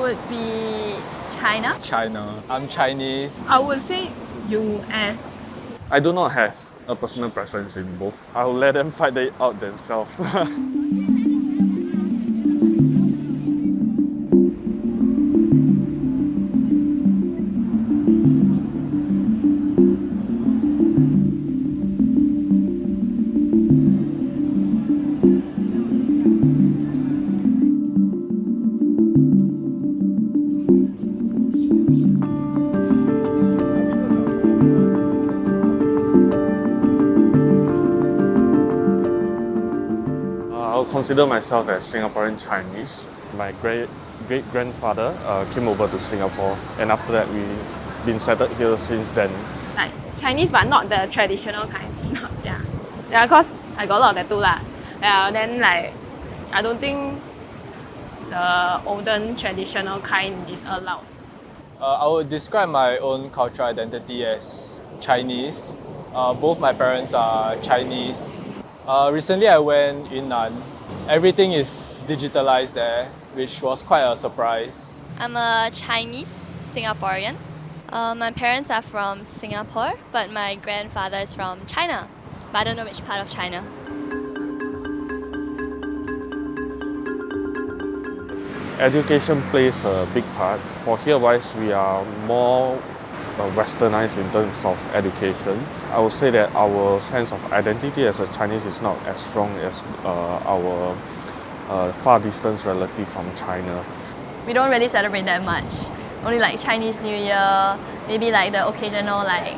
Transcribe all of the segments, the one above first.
would be China. China. I'm Chinese. I would say US. I do not have a personal preference in both. I'll let them fight it out themselves. I'll consider myself as Singaporean Chinese. My great-grandfather came over to Singapore, and after that we've been settled here since then. Like Chinese, but not the traditional kind. Yeah, cause I got a lot of tattoo lah. Yeah, then like I don't think the olden traditional kind is allowed. I would describe my own cultural identity as Chinese. Both my parents are Chinese. Recently I went Yunnan. Everything is digitalized there, which was quite a surprise. I'm a Chinese Singaporean. My parents are from Singapore, but my grandfather is from China. But I don't know which part of China. Education plays a big part. For here-wise, we are more westernized in terms of education. I would say that our sense of identity as a Chinese is not as strong as our far distance relative from China. We don't really celebrate that much. Only like Chinese New Year, maybe like the occasional like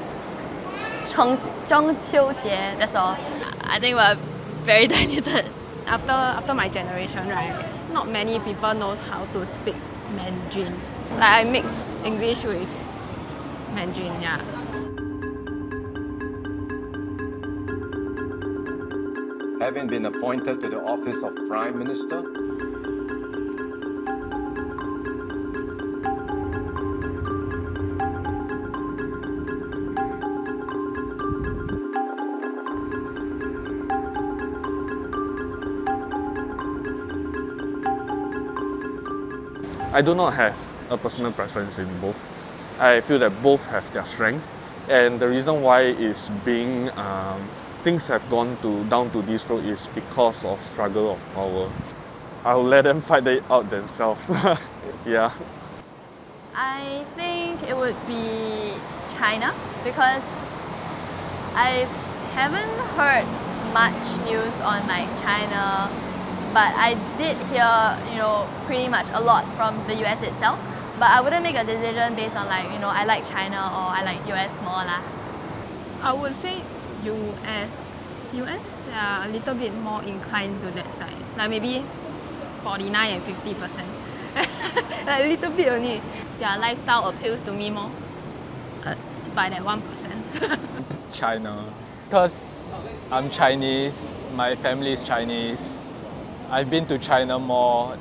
中秋节, that's all. I think we're very diluted. After my generation, right, not many people knows how to speak Mandarin. Like I mix English with Mandarin, yeah. Having been appointed to the office of Prime Minister, I do not have a personal preference in both. I feel that both have their strengths, and the reason why is being things have gone down to this road is because of struggle of power. I'll let them fight it out themselves. Yeah. I think it would be China because I haven't heard much news on like China, but I did hear, pretty much a lot from the US itself. But I wouldn't make a decision based on like, I like China or I like US more lah. I would say US, a little bit more inclined to that side. Like maybe 49 and 50%. Like a little bit only. Their lifestyle appeals to me more by that 1%. China. Because I'm Chinese, my family is Chinese. I've been to China more.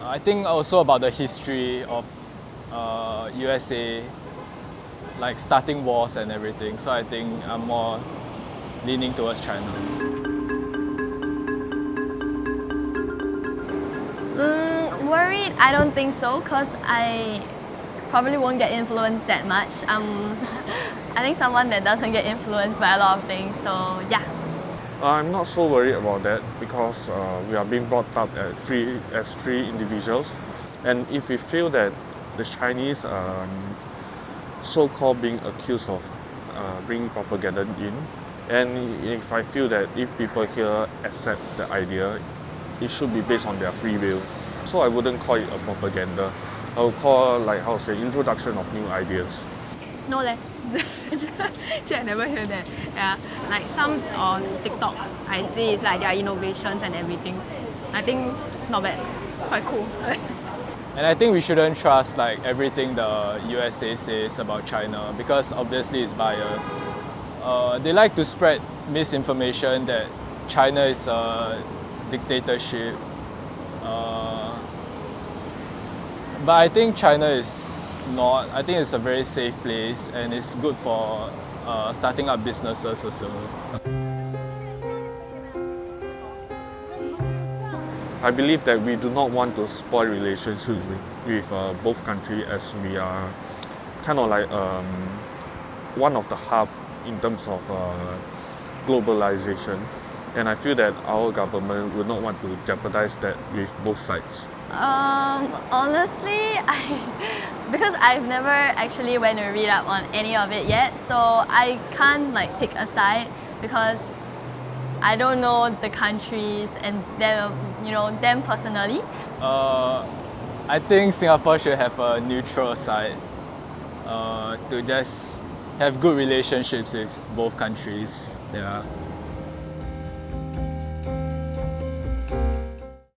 I think also about the history of USA, like starting wars and everything. So I think I'm more leaning towards China. Worried? I don't think so, because I probably won't get influenced that much. I think someone that doesn't get influenced by a lot of things, so yeah. I'm not so worried about that because we are being brought up as free individuals, and if we feel that the Chinese are so-called being accused of bringing propaganda in, and if I feel that if people here accept the idea, it should be based on their free will. So I wouldn't call it a propaganda. I would call introduction of new ideas. No leh. Actually, I never heard that. Yeah, like some on TikTok, I see it's like their innovations and everything. I think not bad, quite cool. And I think we shouldn't trust like everything the USA says about China because obviously it's biased. They like to spread misinformation that China is a dictatorship. But I think China is not. I think it's a very safe place and it's good for starting up businesses also. I believe that we do not want to spoil relations with both countries, as we are kind of like one of the hub in terms of globalization. And I feel that our government would not want to jeopardize that with both sides. Honestly, because I've never actually went to read up on any of it yet, so I can't like pick a side because I don't know the countries and them, them personally. I think Singapore should have a neutral side to just have good relationships with both countries. Yeah.